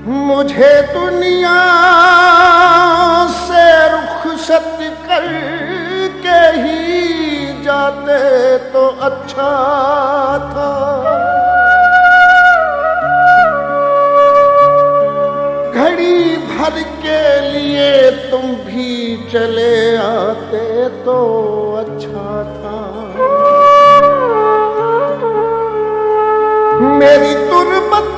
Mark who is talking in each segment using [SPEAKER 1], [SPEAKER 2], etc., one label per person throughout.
[SPEAKER 1] मुझे दुनिया से रुखसत करके ही जाते तो अच्छा था। घड़ी भर के लिए तुम भी चले आते तो अच्छा था। मेरी तुरबत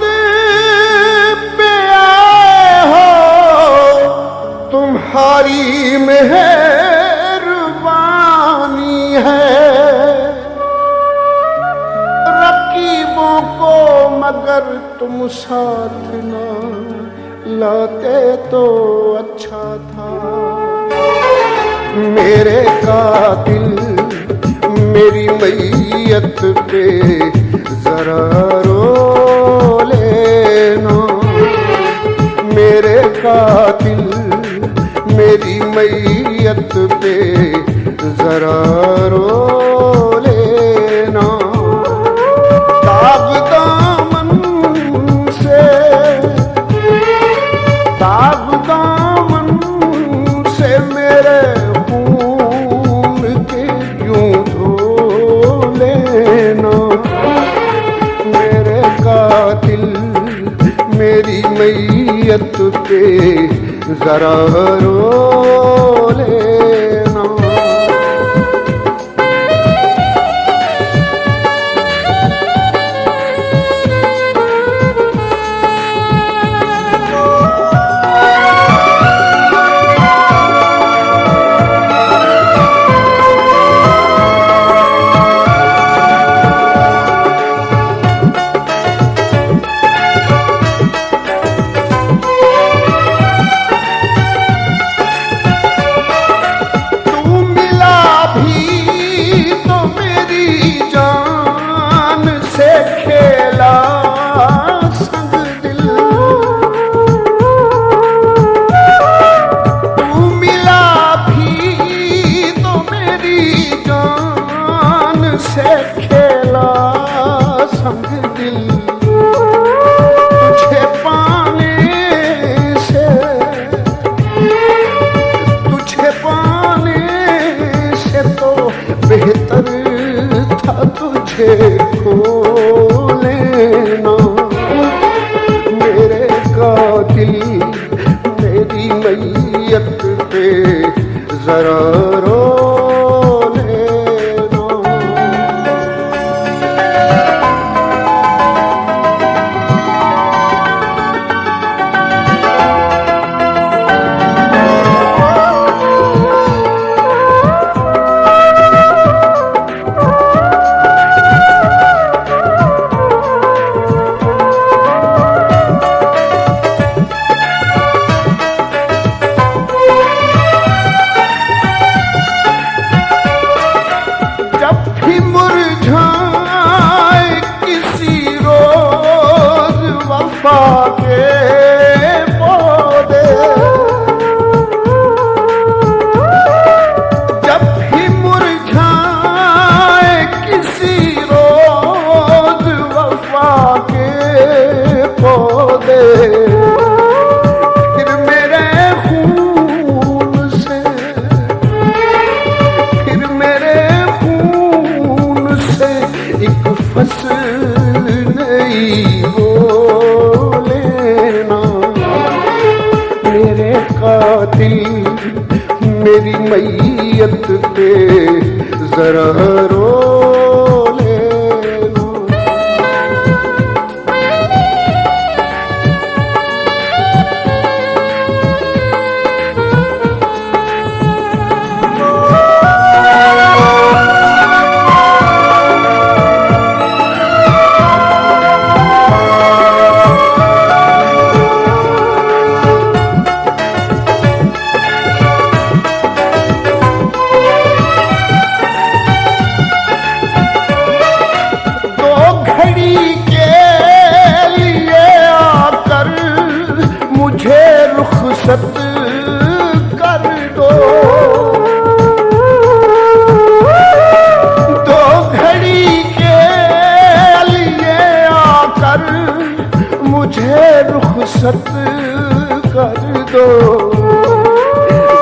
[SPEAKER 1] पे आए हो, तुम्हारी मेहरबानी है। रकीबों को मगर तुम साथ ना लाते तो अच्छा था। मेरे कातिल मेरी मैयत पे जरा रो लेना। मेरे कातिल मेरी मैयत पे जरा रो लेना। दाग दामन से मेरे खून के यूं धो लेना। मेरे कातिल मेरी मैयत पे जरा रो लेना। बेहतर था तुझे खो लेना। मेरे कातिल मेरी मैयत पे जरा रो मेरी मैयत पे जरा रो रुखसत कर दो। दो घड़ी के लिए आकर मुझे रुख रुखसत कर दो,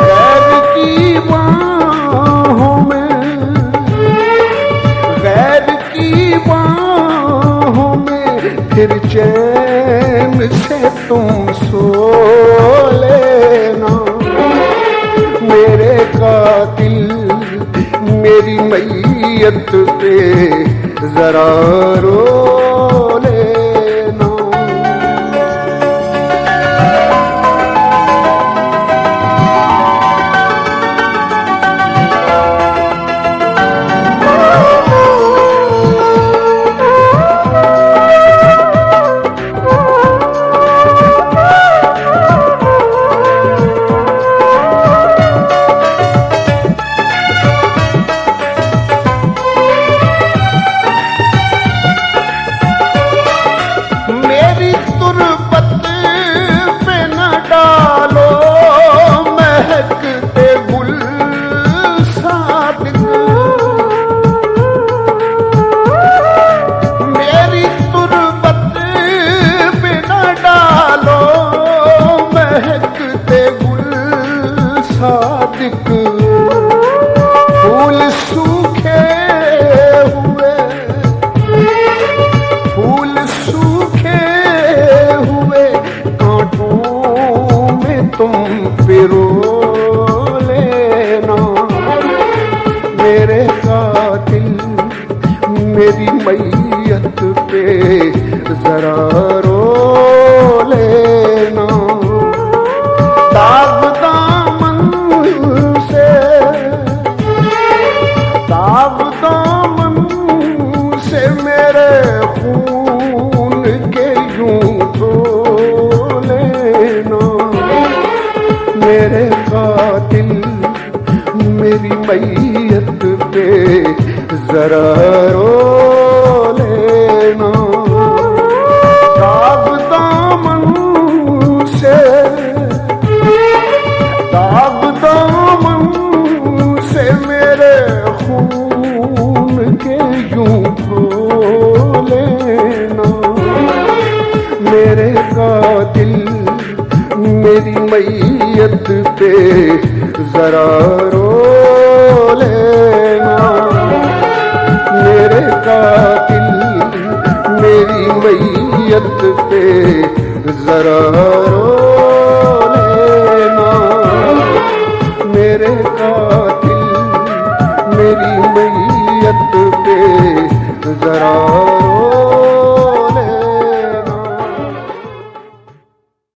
[SPEAKER 1] गैर की बाहों में, गैर की बाहों में फिर चैन से तुम सो लेना। मेरे कातिल मेरी मैयत पे जरा रो लेना। फूल सूखे हुए, फूल सूखे हुए कांटों में तुम पिरो लेना। मेरे कातिल मेरी मैयत पे जरा रो लेना। दाग दामन से, दाग दामन से मेरे खून के यूं धो लेना। मेरे कातिल मेरी मैयत पे जरा रो लेना। दाग दामन से, दाग दामन से मेरे खून के यूं धो लेना। मेरे कातिल मेरी मैयत पे जरा रो लेना। मेरे कातिल मेरी मैयत पे जरा